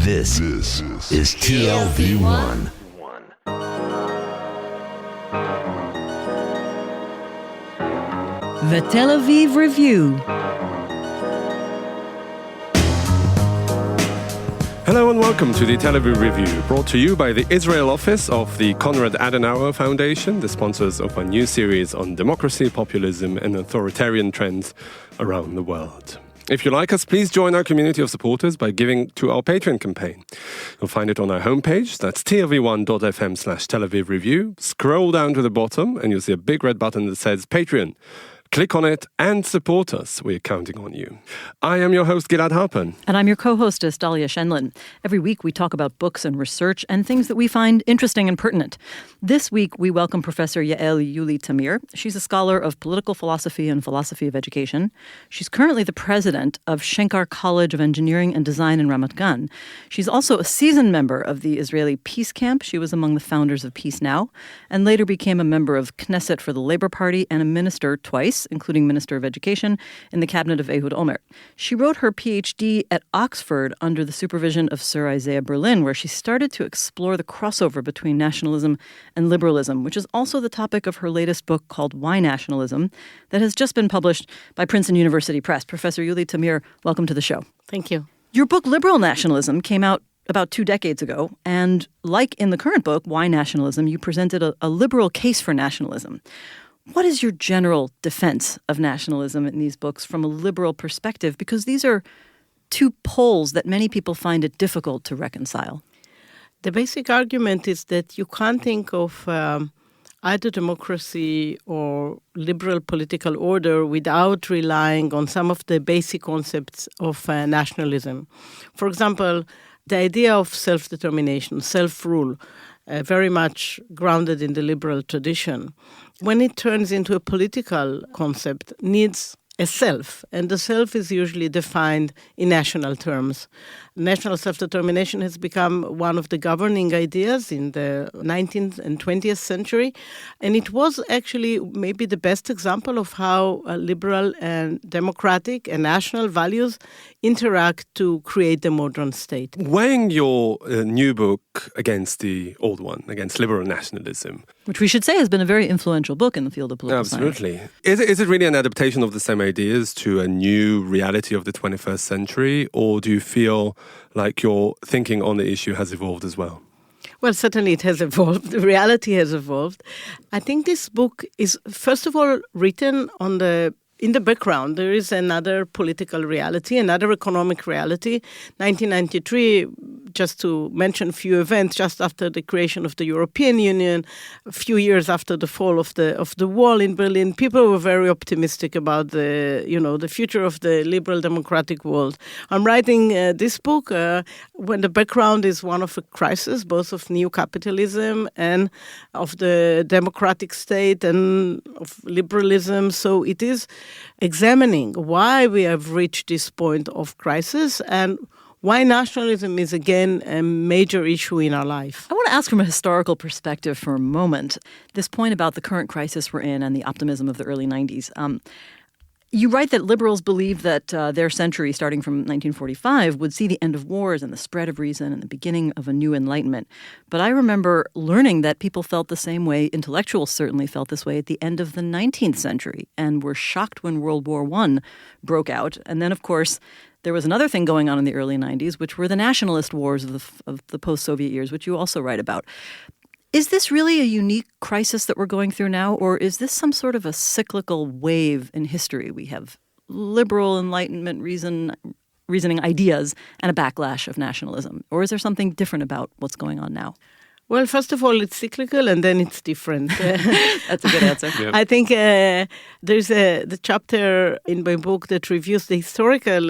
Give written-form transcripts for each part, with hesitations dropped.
This is TLV1. The Tel Aviv Review. Hello and welcome to the Tel Aviv Review, brought to you by the Israel office of the Konrad Adenauer Foundation, the sponsors of a new series on democracy, populism and authoritarian trends around the world. If you like us, please join our community of supporters by giving to our Patreon campaign. You'll find it on our homepage, that's tlv1.fm/Tel Aviv Review. Scroll down to the bottom and you'll see a big red button that says Patreon. Click on it and support us. We're counting on you. I am your host, Gilad Halpern. And I'm your co-hostess, Dalia Shenlin. Every week we talk about books and research and things that we find interesting and pertinent. This week we welcome Professor Yuli Tamir. She's a scholar of political philosophy and philosophy of education. She's currently the president of Shenkar College of Engineering and Design in Ramat Gan. She's also a seasoned member of the Israeli Peace Camp. She was among the founders of Peace Now, and later became a member of Knesset for the Labour Party and a minister twice, including Minister of Education, in the cabinet of Ehud Olmert. She wrote her PhD at Oxford under the supervision of Sir Isaiah Berlin, where she started to explore the crossover between nationalism and liberalism, which is also the topic of her latest book called Why Nationalism, that has just been published by Princeton University Press. Professor Yuli Tamir, welcome to the show. Thank you. Your book, Liberal Nationalism, came out about 2 decades ago, and like in the current book, Why Nationalism, you presented a liberal case for nationalism. What is your general defense of nationalism in these books from a liberal perspective? Because these are two poles that many people find it difficult to reconcile. The basic argument is that you can't think of either democracy or liberal political order without relying on some of the basic concepts of nationalism. For example, the idea of self-determination, self-rule, very much grounded in the liberal tradition, when it turns into a political concept, needs a self, and the self is usually defined in national terms. National self-determination has become one of the governing ideas in the 19th and 20th century, and it was actually maybe the best example of how liberal and democratic and national values interact to create the modern state. Weighing your new book against the old one, against liberal nationalism, which we should say has been a very influential book in the field of political absolutely. science. Is it really an adaptation of the same ideas to a new reality of the 21st century, or do you feel like your thinking on the issue has evolved as well? Well, certainly it has evolved. The reality has evolved. I think this book is, first of all, written in the background. There is another political reality, another economic reality. 1993, just to mention a few events, just after the creation of the European Union, a few years after the fall of the wall in Berlin, people were very optimistic about the future of the liberal democratic world. I'm writing this book when the background is one of a crisis, both of new capitalism and of the democratic state and of liberalism. So it is examining why we have reached this point of crisis and why nationalism is again a major issue in our life. I want to ask from a historical perspective for a moment, this point about the current crisis we're in and the optimism of the early 90s. You write that liberals believed that their century, starting from 1945, would see the end of wars and the spread of reason and the beginning of a new enlightenment. But I remember learning that people felt the same way, intellectuals certainly felt this way at the end of the 19th century, and were shocked when World War I broke out. And then, of course, there was another thing going on in the early 90s, which were the nationalist wars of the post-Soviet years, which you also write about. Is this really a unique crisis that we're going through now, or is this some sort of a cyclical wave in history? We have liberal enlightenment reasoning ideas and a backlash of nationalism. Or is there something different about what's going on now? Well, first of all, it's cyclical and then it's different. That's a good answer. Yeah. I think there's the chapter in my book that reviews the historical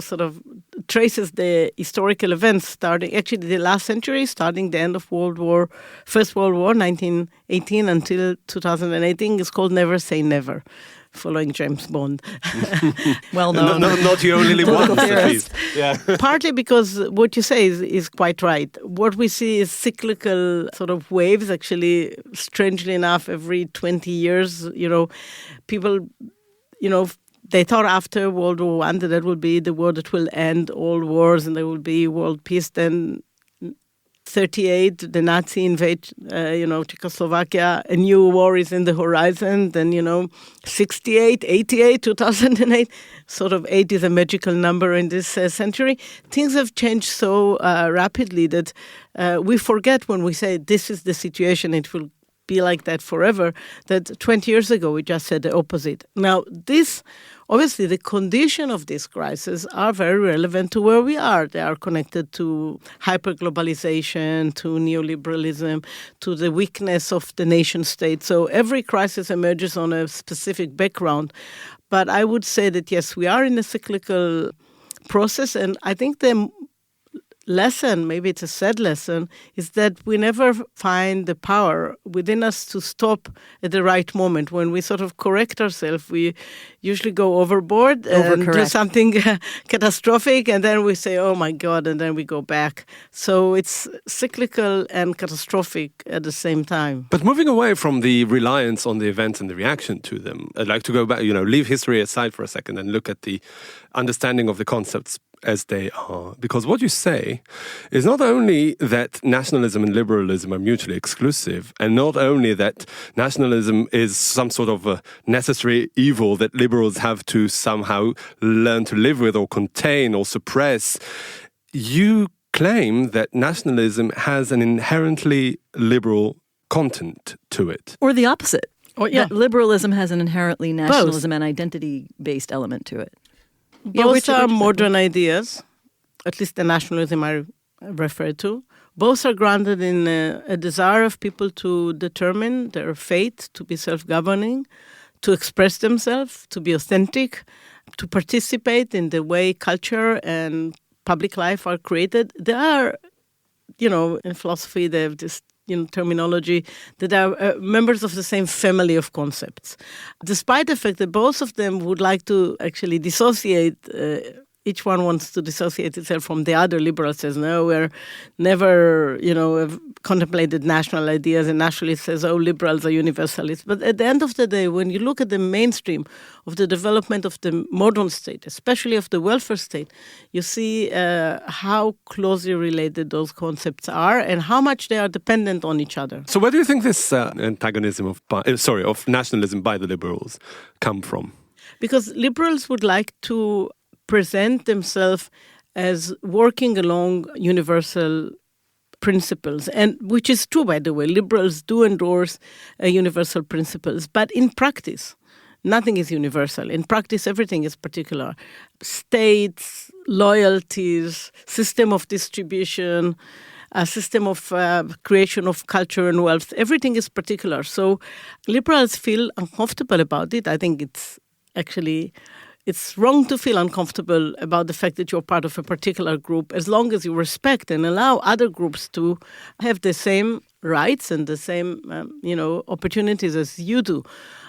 sort of traces the historical events starting, actually the last century, starting the end of First World War, 1918 until 2018, is called Never Say Never, following James Bond. Well known. Not you only live once, at least. Yeah. Partly because what you say is quite right. What we see is cyclical sort of waves, actually, strangely enough, every 20 years, people, they thought after World War I that will be the war that will end all wars and there will be world peace. Then 1938, the Nazi invade, Czechoslovakia. A new war is in the horizon. Then, 1968, 1988, 2008. Sort of 8 is a magical number in this century. Things have changed so rapidly that we forget when we say this is the situation, it will be like that forever, that 20 years ago we just said the opposite. Now, obviously, the condition of this crisis are very relevant to where we are. They are connected to hyperglobalization, to neoliberalism, to the weakness of the nation state. So every crisis emerges on a specific background. But I would say that, yes, we are in a cyclical process. And I think the lesson, maybe it's a sad lesson, is that we never find the power within us to stop at the right moment. When we sort of correct ourselves, we usually go overboard and do something catastrophic, and then we say, oh my God, and then we go back. So it's cyclical and catastrophic at the same time. But moving away from the reliance on the events and the reaction to them, I'd like to go back, leave history aside for a second and look at the understanding of the concepts as they are. Because what you say is not only that nationalism and liberalism are mutually exclusive, and not only that nationalism is some sort of a necessary evil that liberals have to somehow learn to live with or contain or suppress. You claim that nationalism has an inherently liberal content to it. Or the opposite. That liberalism has an inherently nationalism and identity-based element to it. Both are modern ideas, at least the nationalism I refer to. Both are grounded in a desire of people to determine their fate, to be self-governing, to express themselves, to be authentic, to participate in the way culture and public life are created. They are, in philosophy, they have this terminology that are members of the same family of concepts. Despite the fact that both of them would like to actually dissociate, each one wants to dissociate itself from the other. Liberal says, no, we're never, have contemplated national ideas, and nationalist says, oh, liberals are universalists. But at the end of the day, when you look at the mainstream of the development of the modern state, especially of the welfare state, you see how closely related those concepts are and how much they are dependent on each other. So where do you think this antagonism of nationalism by the liberals come from? Because liberals would like to present themselves as working along universal principles, and which is true, by the way. Liberals do endorse universal principles, but in practice, nothing is universal. In practice, everything is particular. States, loyalties, system of distribution, a system of creation of culture and wealth, everything is particular. So liberals feel uncomfortable about it. I think it's wrong to feel uncomfortable about the fact that you're part of a particular group, as long as you respect and allow other groups to have the same rights and the same, opportunities as you do.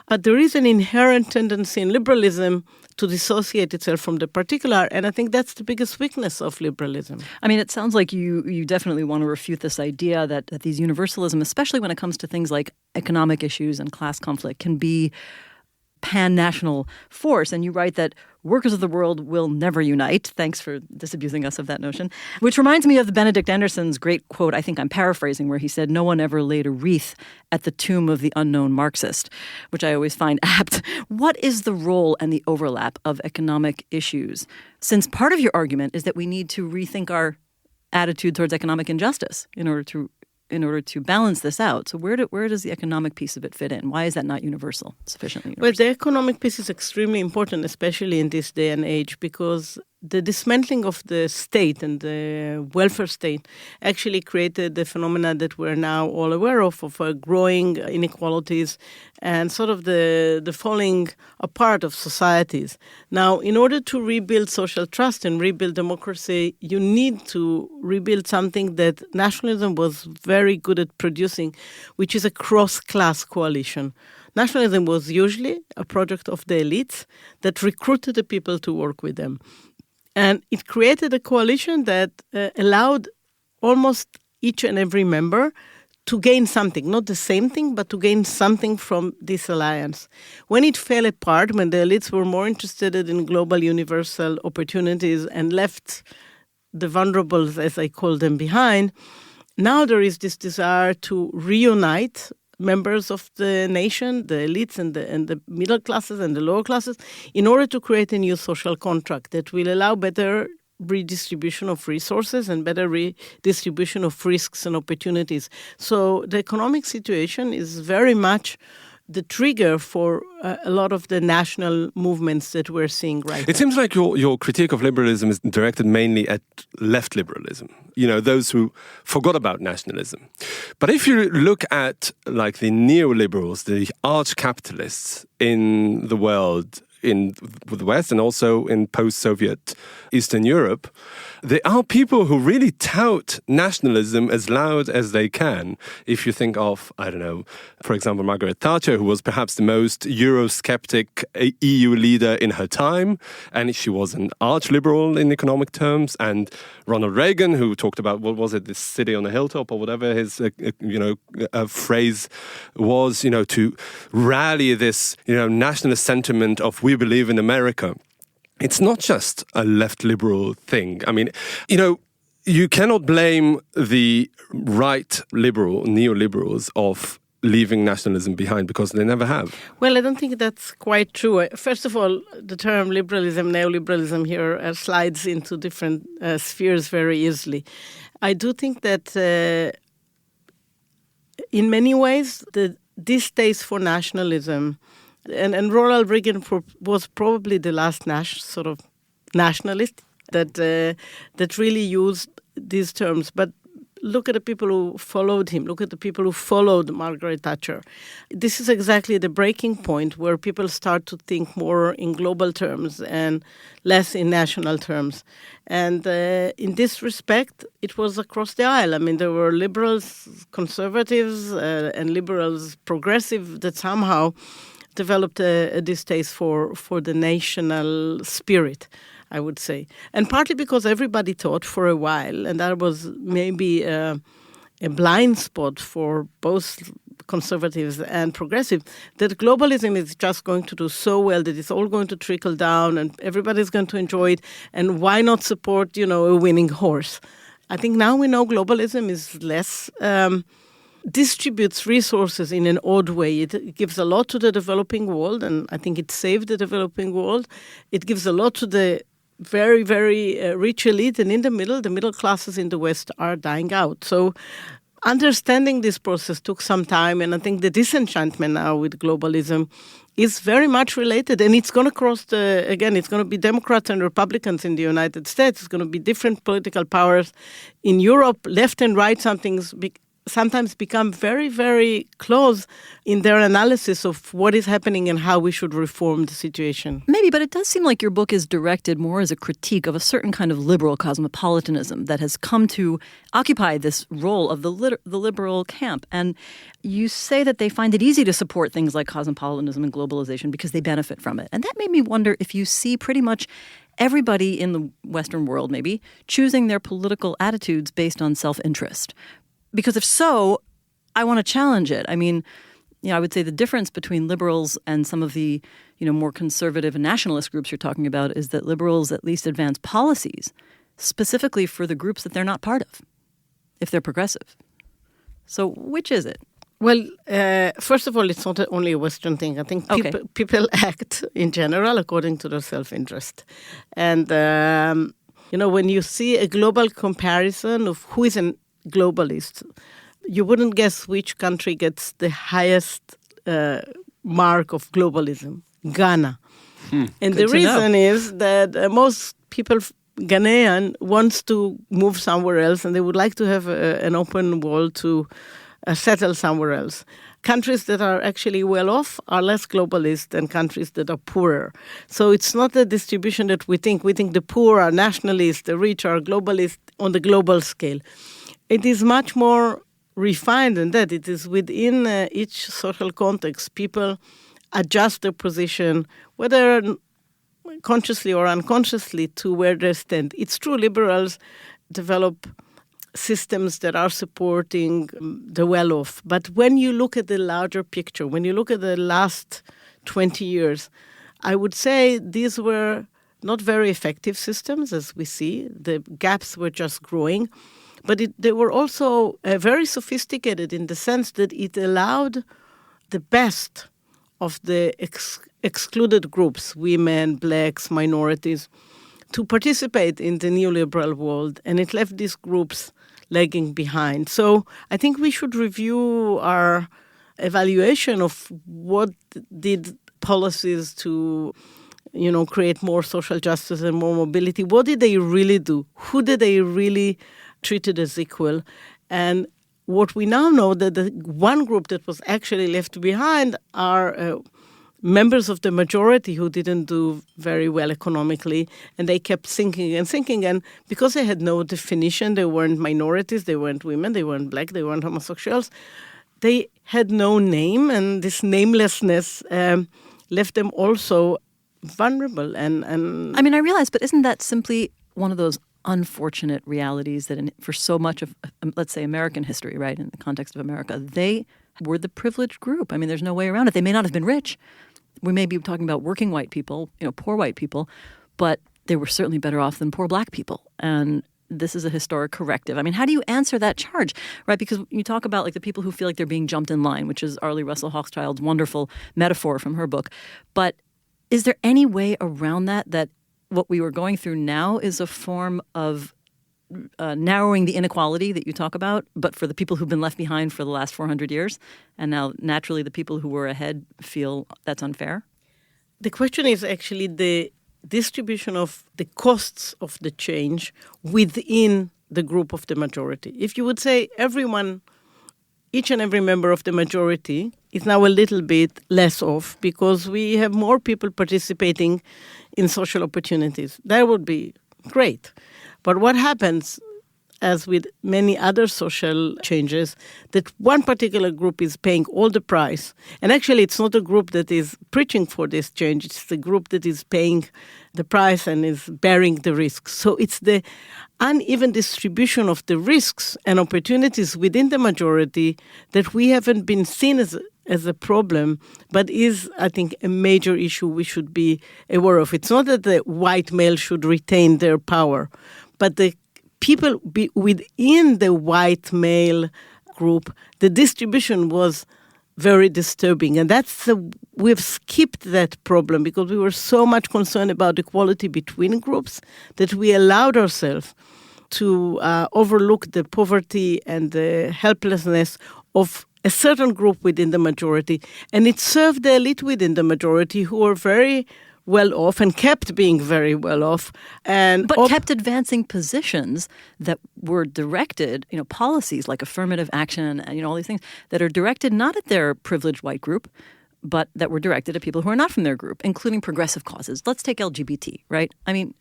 But there is an inherent tendency in liberalism to dissociate itself from the particular, and I think that's the biggest weakness of liberalism. I mean, it sounds like you definitely want to refute this idea that these universalism, especially when it comes to things like economic issues and class conflict, can be pan-national force. And you write that workers of the world will never unite. Thanks for disabusing us of that notion. Which reminds me of Benedict Anderson's great quote, I think I'm paraphrasing, where he said, no one ever laid a wreath at the tomb of the unknown Marxist, which I always find apt. What is the role and the overlap of economic issues? Since part of your argument is that we need to rethink our attitude towards economic injustice in order to balance this out. So where does the economic piece of it fit in? Why is that not sufficiently universal? Well, the economic piece is extremely important, especially in this day and age, because the dismantling of the state and the welfare state actually created the phenomena that we're now all aware of growing inequalities and sort of the falling apart of societies. Now, in order to rebuild social trust and rebuild democracy, you need to rebuild something that nationalism was very good at producing, which is a cross-class coalition. Nationalism was usually a project of the elites that recruited the people to work with them. And it created a coalition that allowed almost each and every member to gain something, not the same thing, but to gain something from this alliance. When it fell apart, when the elites were more interested in global universal opportunities and left the vulnerables, as I call them, behind, now there is this desire to reunite members of the nation, the elites and the middle classes and the lower classes, in order to create a new social contract that will allow better redistribution of resources and better redistribution of risks and opportunities. So the economic situation is very much the trigger for a lot of the national movements that we're seeing right now. It seems like your critique of liberalism is directed mainly at left liberalism, those who forgot about nationalism. But if you look at like the neoliberals, the arch capitalists in the world, in the West and also in post-Soviet Eastern Europe, there are people who really tout nationalism as loud as they can. If you think of, I don't know, for example, Margaret Thatcher, who was perhaps the most Eurosceptic EU leader in her time, and she was an arch-liberal in economic terms, and Ronald Reagan, who talked about, what was it, this city on a hilltop or whatever his, phrase was, to rally this, nationalist sentiment of we believe in America. It's not just a left liberal thing. I mean, you cannot blame the right liberal, neoliberals of leaving nationalism behind because they never have. Well, I don't think that's quite true. First of all, the term liberalism, neoliberalism here slides into different spheres very easily. I do think that in many ways, the distaste for nationalism, and Ronald Reagan was probably the last nationalist that really used these terms. But look at the people who followed him. Look at the people who followed Margaret Thatcher. This is exactly the breaking point where people start to think more in global terms and less in national terms. And in this respect, it was across the aisle. I mean, there were liberals, conservatives, and liberals, progressive, that somehow developed a distaste for the national spirit, I would say. And partly because everybody thought for a while, and that was maybe a blind spot for both conservatives and progressive, that globalism is just going to do so well that it's all going to trickle down and everybody's going to enjoy it. And why not support, a winning horse? I think now we know globalism is less distributes resources in an odd way. It gives a lot to the developing world, and I think it saved the developing world. It gives a lot to the very, very rich elite, and in the middle classes in the West are dying out. So understanding this process took some time, and I think the disenchantment now with globalism is very much related, and it's going to it's going to be Democrats and Republicans in the United States. It's going to be different political powers in Europe, left and right. Sometimes become very, very close in their analysis of what is happening and how we should reform the situation. Maybe, but it does seem like your book is directed more as a critique of a certain kind of liberal cosmopolitanism that has come to occupy this role of the liberal camp. And you say that they find it easy to support things like cosmopolitanism and globalization because they benefit from it. And that made me wonder if you see pretty much everybody in the Western world, maybe, choosing their political attitudes based on self-interest. Because if so, I want to challenge it. I mean, I would say the difference between liberals and some of the, more conservative and nationalist groups you're talking about is that liberals at least advance policies specifically for the groups that they're not part of, if they're progressive. So which is it? Well, first of all, it's not only a Western thing. I think people act in general according to their self-interest. And, when you see a global comparison of who is an globalist, you wouldn't guess which country gets the highest mark of globalism. Ghana. And the reason is that most people, Ghanaian, wants to move somewhere else and they would like to have an open world to settle somewhere else. Countries that are actually well off are less globalist than countries that are poorer. So it's not the distribution that we think. We think the poor are nationalists, the rich are globalist on the global scale. It is much more refined than that. It is within each social context. People adjust their position, whether consciously or unconsciously, to where they stand. It's true liberals develop systems that are supporting the well-off. But when you look at the larger picture, when you look at the last 20 years, I would say these were not very effective systems, as we see. The gaps were just growing. But they were also very sophisticated in the sense that it allowed the best of the excluded groups, women, blacks, minorities, to participate in the neoliberal world. And it left these groups lagging behind. So I think we should review our evaluation of what did policies to create more social justice and more mobility. What did they really do? Who did they really treated as equal? And what we now know that the one group that was actually left behind are members of the majority who didn't do very well economically, and they kept sinking and sinking. And because they had no definition, they weren't minorities, they weren't women, they weren't black, they weren't homosexuals, they had no name, and this namelessness left them also vulnerable. And I mean, I realize, but isn't that simply one of those unfortunate realities that for so much of, let's say, American history, right, in the context of America, they were the privileged group. I mean, there's no way around it. They may not have been rich. We may be talking about working white people, poor white people, but they were certainly better off than poor black people. And this is a historic corrective. I mean, how do you answer that charge, right? Because you talk about like the people who feel like they're being jumped in line, which is Arlie Russell Hochschild's wonderful metaphor from her book. But is there any way around that what we were going through now is a form of narrowing the inequality that you talk about, but for the people who've been left behind for the last 400 years, and now naturally the people who were ahead feel that's unfair? The question is actually the distribution of the costs of the change within the group of the majority. If you would say everyone, each and every member of the majority is now a little bit less off because we have more people participating in social opportunities, that would be great. But what happens, as with many other social changes, that one particular group is paying all the price. And actually, it's not a group that is preaching for this change. It's the group that is paying the price and is bearing the risks. So it's the uneven distribution of the risks and opportunities within the majority that we haven't been seen as a problem, but is, I think, a major issue we should be aware of. It's not that the white male should retain their power, but the people within the white male group, the distribution was very disturbing. And we've skipped that problem because we were so much concerned about equality between groups that we allowed ourselves to overlook the poverty and the helplessness of a certain group within the majority. And it served the elite within the majority who were very well off and kept being very well off. But kept advancing positions that were directed, policies like affirmative action and, all these things that are directed not at their privileged white group, but that were directed at people who are not from their group, including progressive causes. Let's take LGBT, right? I mean,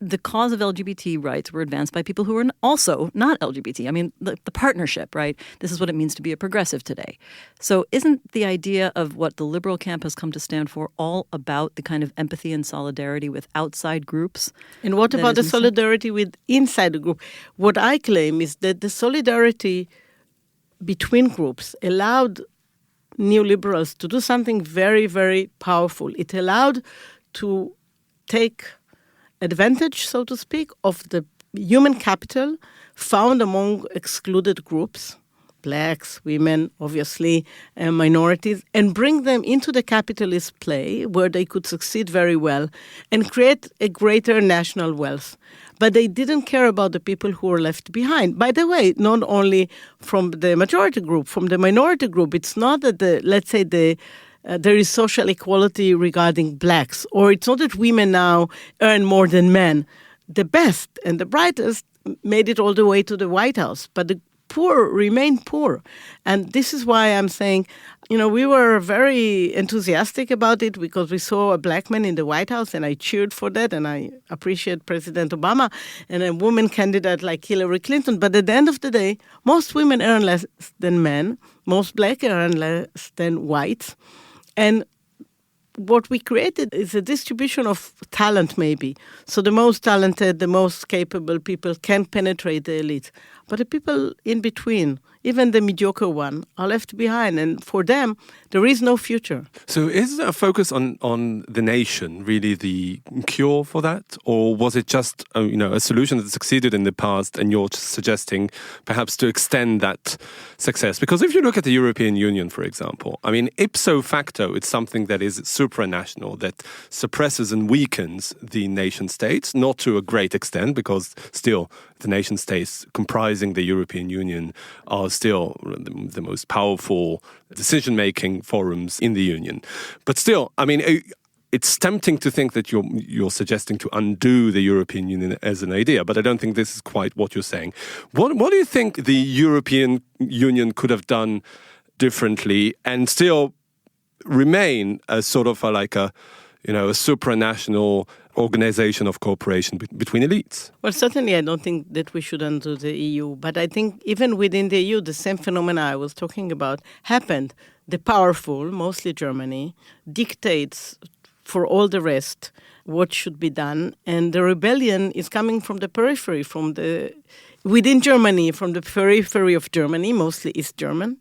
the cause of LGBT rights were advanced by people who were also not LGBT. I mean, the partnership, right? This is what it means to be a progressive today. So isn't the idea of what the liberal camp has come to stand for all about the kind of empathy and solidarity with outside groups? And what about the solidarity with inside the group? What I claim is that the solidarity between groups allowed neoliberals to do something very, very powerful. It allowed to take advantage, so to speak, of the human capital found among excluded groups, blacks, women, obviously, minorities, and bring them into the capitalist play where they could succeed very well and create a greater national wealth. But they didn't care about the people who were left behind. By the way, not only from the majority group, from the minority group. It's not that there is social equality regarding blacks, or it's not that women now earn more than men. The best and the brightest made it all the way to the White House, but the poor remain poor. And this is why I'm saying, we were very enthusiastic about it because we saw a black man in the White House, and I cheered for that, and I appreciate President Obama and a woman candidate like Hillary Clinton. But at the end of the day, most women earn less than men, most black earn less than whites. And what we created is a distribution of talent, maybe. So the most talented, the most capable people can penetrate the elite. But the people in between, even the mediocre one, are left behind. And for them, there is no future. So is a focus on the nation really the cure for that? Or was it just a solution that succeeded in the past and you're suggesting perhaps to extend that success? Because if you look at the European Union, for example, I mean, ipso facto, it's something that is supranational, that suppresses and weakens the nation states, not to a great extent, because still the nation states comprising the European Union are still the most powerful decision-making forums in the Union. But still, I mean, it's tempting to think that you're suggesting to undo the European Union as an idea, but I don't think this is quite what you're saying. What do you think the European Union could have done differently and still remain as sort of a supranational organization of cooperation between elites? Well, certainly I don't think that we should undo the EU, but I think even within the EU, the same phenomena I was talking about happened. The powerful, mostly Germany, dictates for all the rest what should be done, and the rebellion is coming from the periphery, within Germany, from the periphery of Germany, mostly East German.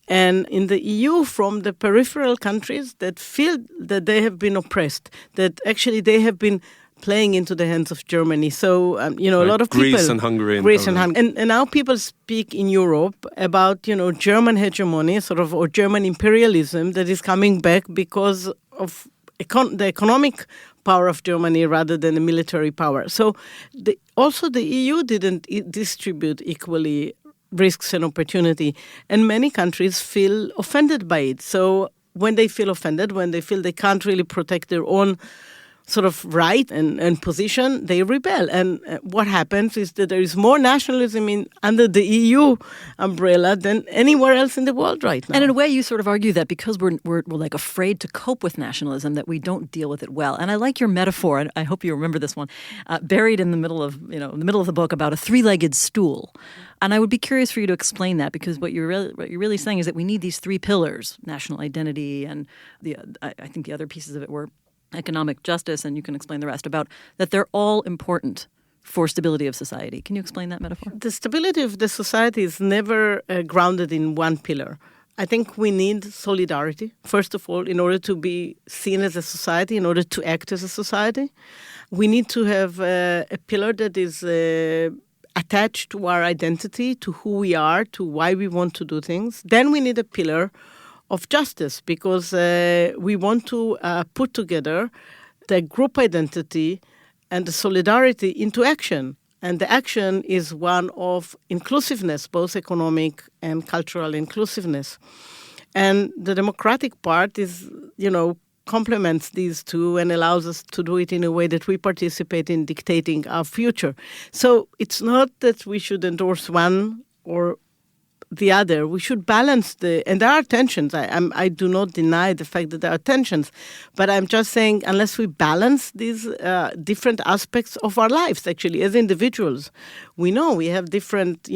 And in the EU, from the peripheral countries that feel that they have been oppressed, that actually they have been playing into the hands of Germany. So, a lot of people... Greece and Hungary. And now people speak in Europe about, German hegemony, or German imperialism that is coming back because of the economic power of Germany rather than the military power. So also the EU didn't distribute equally risks and opportunity. And many countries feel offended by it. So when they feel offended, when they feel they can't really protect their own sort of right and position, they rebel. And what happens is that there is more nationalism under the EU umbrella than anywhere else in the world right now. And in a way, you sort of argue that because we're like afraid to cope with nationalism, that we don't deal with it well. And I like your metaphor, and I hope you remember this one, buried in the middle of the book about a three-legged stool. And I would be curious for you to explain that, because what you're really saying is that we need these three pillars: national identity, and I think the other pieces of it were economic justice, and you can explain the rest, about that they're all important for stability of society. Can you explain that metaphor? The stability of the society is never grounded in one pillar. I think we need solidarity, first of all, in order to be seen as a society, in order to act as a society. We need to have a pillar that is attached to our identity, to who we are, to why we want to do things. Then we need a pillar of justice, because we want to put together the group identity and the solidarity into action. And the action is one of inclusiveness, both economic and cultural inclusiveness. And the democratic part is, complements these two and allows us to do it in a way that we participate in dictating our future. So it's not that we should endorse one or the other. We should balance and there are tensions. I do not deny the fact that there are tensions, but I'm just saying, unless we balance these different aspects of our lives, actually, as individuals, we know we have different,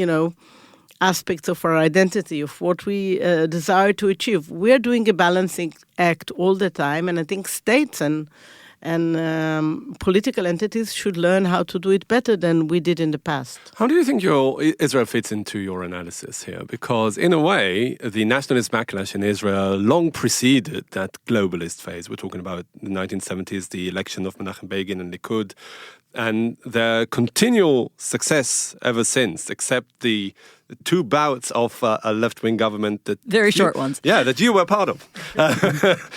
aspects of our identity, of what we desire to achieve. We're doing a balancing act all the time, and I think states and political entities should learn how to do it better than we did in the past. How do you think Israel fits into your analysis here? Because in a way, the nationalist backlash in Israel long preceded that globalist phase. We're talking about the 1970s, the election of Menachem Begin and Likud, and their continual success ever since, except the two bouts of a left-wing government that... Very short ones. Yeah, that you were part of.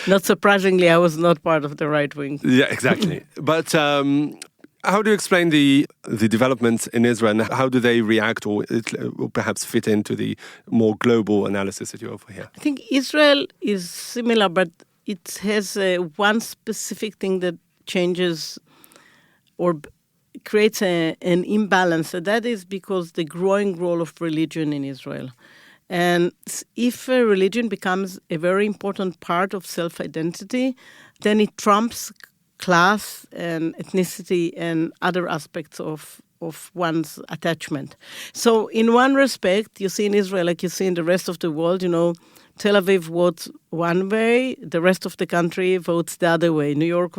Not surprisingly, I was not part of the right wing. Yeah, exactly. But how do you explain the developments in Israel, and how do they react or perhaps fit into the more global analysis that you offer here? I think Israel is similar, but it has one specific thing that changes or creates an imbalance. So that is because the growing role of religion in Israel. And if a religion becomes a very important part of self-identity, then it trumps class and ethnicity and other aspects of of one's attachment. So in one respect, you see in Israel, like you see in the rest of the world, Tel Aviv votes one way, the rest of the country votes the other way. New York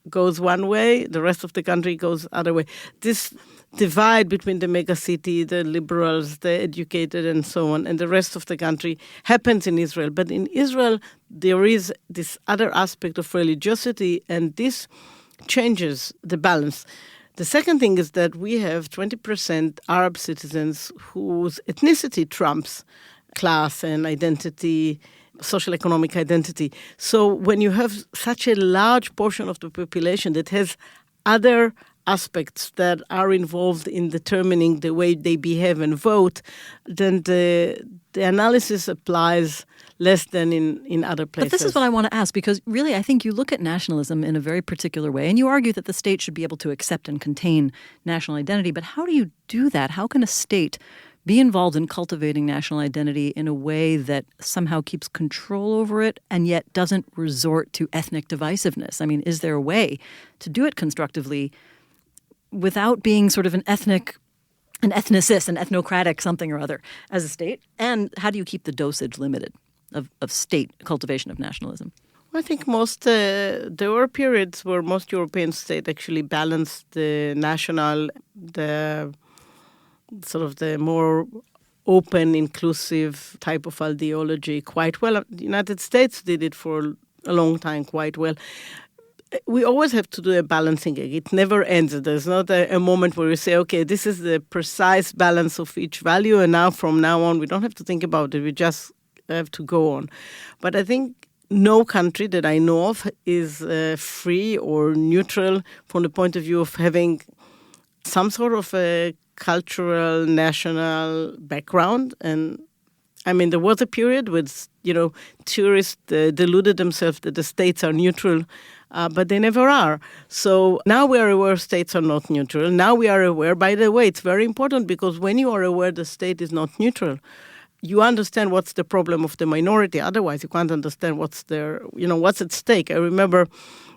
goes one way, the rest of the country goes other way. This divide between the megacity, the liberals, the educated, and so on, and the rest of the country happens in Israel. But in Israel, there is this other aspect of religiosity, and this changes the balance. The second thing is that we have 20% Arab citizens whose ethnicity trumps class and identity, social economic identity. So when you have such a large portion of the population that has other aspects that are involved in determining the way they behave and vote, then the analysis applies less than in other places. But this is what I want to ask, because really I think you look at nationalism in a very particular way, and you argue that the state should be able to accept and contain national identity. But how do you do that? How can a state be involved in cultivating national identity in a way that somehow keeps control over it and yet doesn't resort to ethnic divisiveness? I mean, is there a way to do it constructively without being sort of an ethnicist, an ethnocratic something or other as a state? And how do you keep the dosage limited of state cultivation of nationalism? I think there were periods where most European states actually balanced the the more open, inclusive type of ideology quite well. The United States did it for a long time quite well. We always have to do a balancing act. It never ends. There's not a moment where we say, okay, this is the precise balance of each value, and now from now on, we don't have to think about it. We just have to go on. But I think no country that I know of is free or neutral from the point of view of having some sort of a cultural, national background. And I mean, there was a period with, tourists deluded themselves that the states are neutral, but they never are. So now we are aware states are not neutral. Now we are aware, by the way, it's very important because when you are aware the state is not neutral, you understand what's the problem of the minority. Otherwise, you can't understand what's at stake. I remember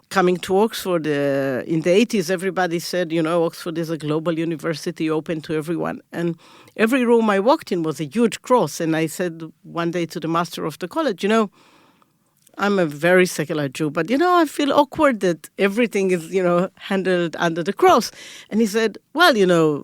coming to Oxford in the 80s, everybody said, Oxford is a global university open to everyone. And every room I walked in was a huge cross. And I said one day to the master of the college, I'm a very secular Jew, but, I feel awkward that everything is, handled under the cross. And he said, well,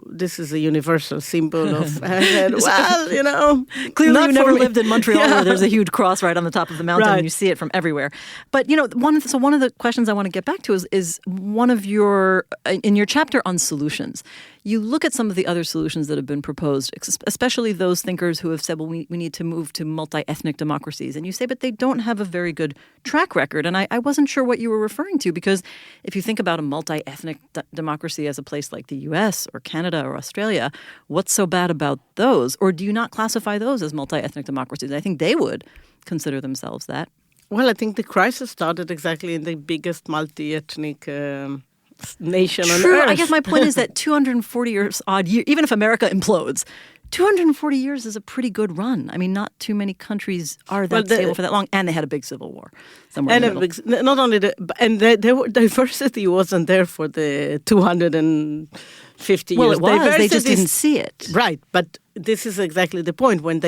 this is a universal symbol of, and I said, well, Clearly you never lived in Montreal Yeah. where there's a huge cross right on the top of the mountain Right. and you see it from everywhere. But, one of the questions I want to get back to is one of in your chapter on solutions, you look at some of the other solutions that have been proposed, especially those thinkers who have said, well, we need to move to multi-ethnic democracies. And you say, but they don't have a very good track record. And I wasn't sure what you were referring to, because if you think about a multi-ethnic democracy as a place like the U.S. or Canada or Australia, what's so bad about those? Or do you not classify those as multi-ethnic democracies? I think they would consider themselves that. Well, I think the crisis started exactly in the biggest multi-ethnic nation on True. earth. I guess my point is that 240 years odd years, even if America implodes, 240 years is a pretty good run. I mean, not too many countries are that stable for that long, and they had a big civil war somewhere in the middle. Not only the diversity wasn't there for the 250 years. Well, it was. Diversity They just didn't see it. Right, but this is exactly the point. When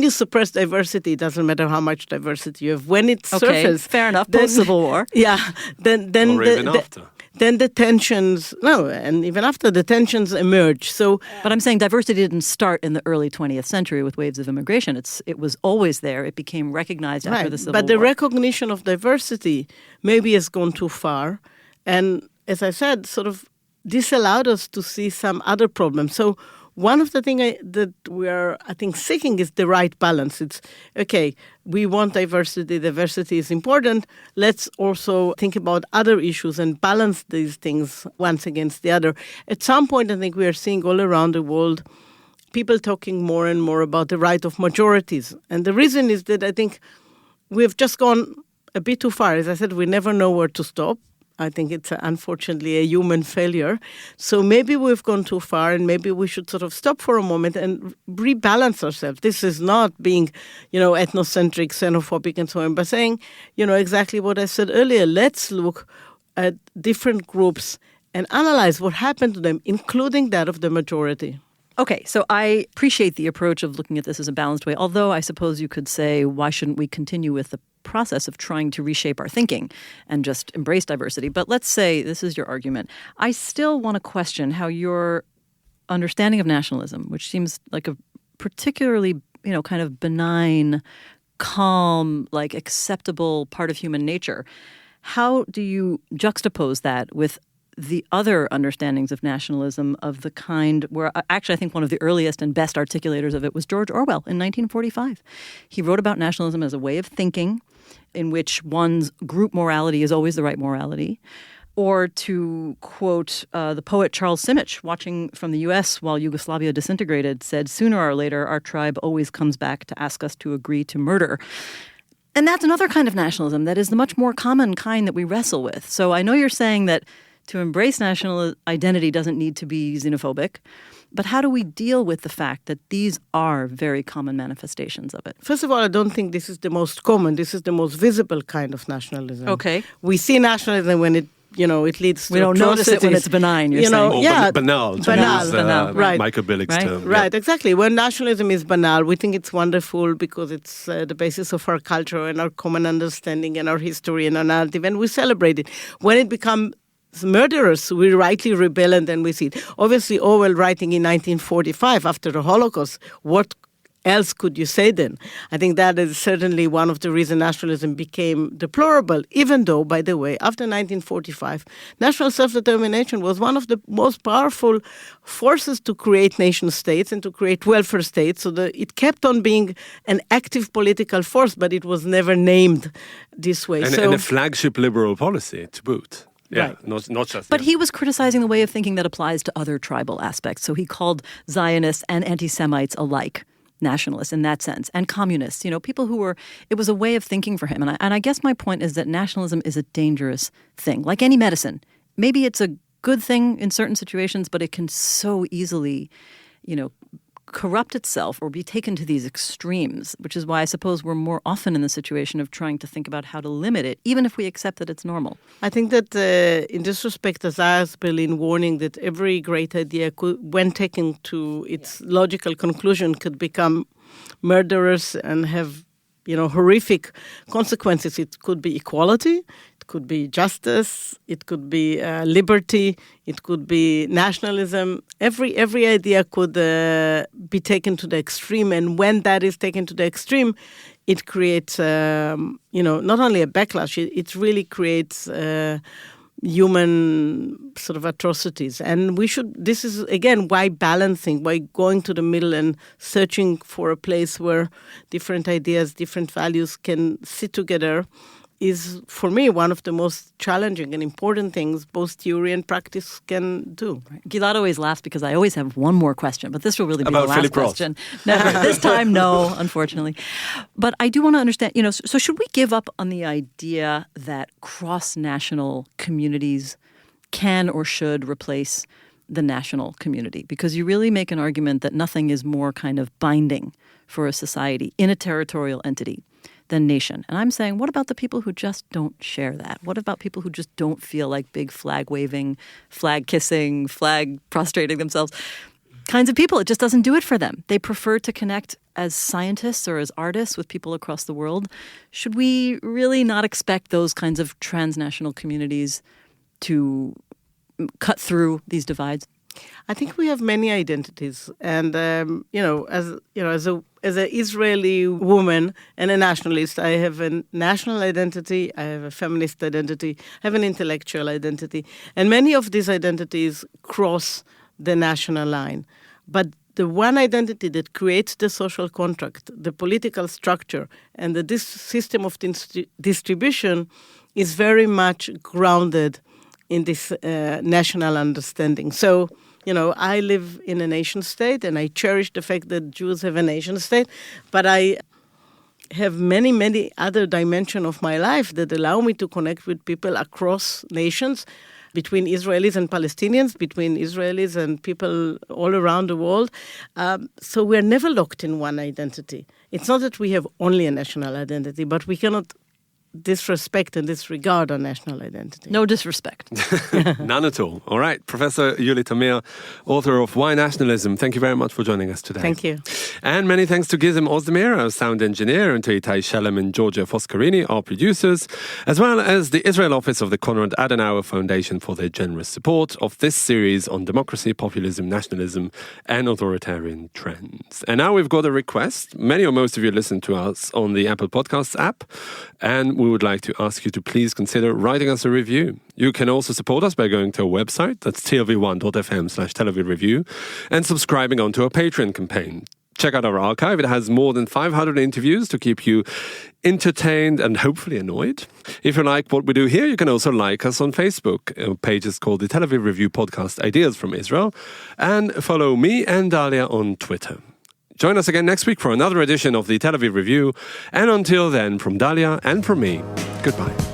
you suppress diversity, it doesn't matter how much diversity you have. When it surfaces, fair enough. Post-Civil War, yeah, then or even after. Then the tensions, and even after the tensions emerge. So, but I'm saying diversity didn't start in the early 20th century with waves of immigration. It was always there. It became recognized after the Civil War. But the recognition of diversity maybe has gone too far. And as I said, sort of this allowed us to see some other problems. So one of the things that we are, I think, seeking is the right balance. It's, okay, we want diversity. Diversity is important. Let's also think about other issues and balance these things once against the other. At some point, I think we are seeing all around the world people talking more and more about the right of majorities. And the reason is that I think we've just gone a bit too far. As I said, we never know where to stop. I think it's unfortunately a human failure. So maybe we've gone too far, and maybe we should sort of stop for a moment and rebalance ourselves. This is not being, ethnocentric, xenophobic, and so on, but saying, exactly what I said earlier. Let's look at different groups and analyze what happened to them, including that of the majority. Okay, so I appreciate the approach of looking at this as a balanced way, although I suppose you could say, why shouldn't we continue with the process of trying to reshape our thinking and just embrace diversity? But let's say this is your argument. I still want to question how your understanding of nationalism, which seems like a particularly, kind of benign, calm, like acceptable part of human nature, how do you juxtapose that with the other understandings of nationalism of the kind where actually I think one of the earliest and best articulators of it was George Orwell in 1945. He wrote about nationalism as a way of thinking in which one's group morality is always the right morality. Or to quote the poet Charles Simic, watching from the U.S. while Yugoslavia disintegrated, said, "Sooner or later, our tribe always comes back to ask us to agree to murder." And that's another kind of nationalism that is the much more common kind that we wrestle with. So I know you're saying that to embrace national identity doesn't need to be xenophobic, but how do we deal with the fact that these are very common manifestations of it? First of all, I don't think this is the most common. This is the most visible kind of nationalism. Okay. We see nationalism when it leads to we don't notice it when it's benign, you're saying. Banal. Banal, right. Michael Billig's term. Right, exactly. When nationalism is banal, we think it's wonderful because it's the basis of our culture and our common understanding and our history and our narrative, and we celebrate it. When it becomes murderous, we rightly rebel, and then we see it. Obviously, Orwell writing in 1945 after the Holocaust, what else could you say then? I think that is certainly one of the reasons nationalism became deplorable, even though, by the way, after 1945, national self-determination was one of the most powerful forces to create nation states and to create welfare states. So it kept on being an active political force, but it was never named this way. And a flagship liberal policy to boot. Yeah, right. not just. But he was criticizing the way of thinking that applies to other tribal aspects. So he called Zionists and anti-Semites alike nationalists in that sense, and communists, people who were, it was a way of thinking for him. And I guess my point is that nationalism is a dangerous thing, like any medicine. Maybe it's a good thing in certain situations, but it can so easily, corrupt itself or be taken to these extremes, which is why I suppose we're more often in the situation of trying to think about how to limit it, even if we accept that it's normal. I think that in this respect, Isaiah's Berlin warning that every great idea, when taken to its logical conclusion, could become murderous and have horrific consequences. It could be equality, it could be justice, it could be liberty, it could be nationalism. Every idea could be taken to the extreme, and when that is taken to the extreme, it creates, not only a backlash, it really creates human sort of atrocities. And this is again why balancing, why going to the middle and searching for a place where different ideas, different values can sit together is, for me, one of the most challenging and important things both theory and practice can do. Right. Gilad always laughs because I always have one more question, but this will really be about the last Philip Roth. question. No, this time, no, unfortunately. But I do want to understand, so should we give up on the idea that cross-national communities can or should replace the national community? Because you really make an argument that nothing is more kind of binding for a society in a territorial entity than nation. And I'm saying, what about the people who just don't share that? What about people who just don't feel like big flag-waving, flag-kissing, flag-prostrating themselves kinds of people? It just doesn't do it for them. They prefer to connect as scientists or as artists with people across the world. Should we really not expect those kinds of transnational communities to cut through these divides? I think we have many identities, and as an Israeli woman and a nationalist, I have a national identity, I have a feminist identity, I have an intellectual identity, and many of these identities cross the national line. But the one identity that creates the social contract, the political structure, and this system of distribution is very much grounded in this national understanding. So, I live in a nation state, and I cherish the fact that Jews have a nation state, but I have many, many other dimensions of my life that allow me to connect with people across nations, between Israelis and Palestinians, between Israelis and people all around the world. So we're never locked in one identity. It's not that we have only a national identity, but we cannot disrespect and disregard our national identity. No disrespect. None at all. All right. Professor Yuli Tamir, author of Why Nationalism, thank you very much for joining us today. Thank you. And many thanks to Gizem Ozdemir, our sound engineer, and to Itai Shalem and Georgia Foscarini, our producers, as well as the Israel office of the Konrad Adenauer Foundation for their generous support of this series on democracy, populism, nationalism, and authoritarian trends. And now we've got a request. Many or most of you listen to us on the Apple Podcasts app, and we would like to ask you to please consider writing us a review. You can also support us by going to our website, that's tlv1.fm/Tel Aviv Review, and subscribing onto our Patreon campaign. Check out our archive. It has more than 500 interviews to keep you entertained and hopefully annoyed. If you like what we do here, you can also like us on Facebook. Our page is called the Tel Aviv Review Podcast Ideas from Israel. And follow me and Dalia on Twitter. Join us again next week for another edition of the Tel Aviv Review. And until then, from Dalia and from me, goodbye.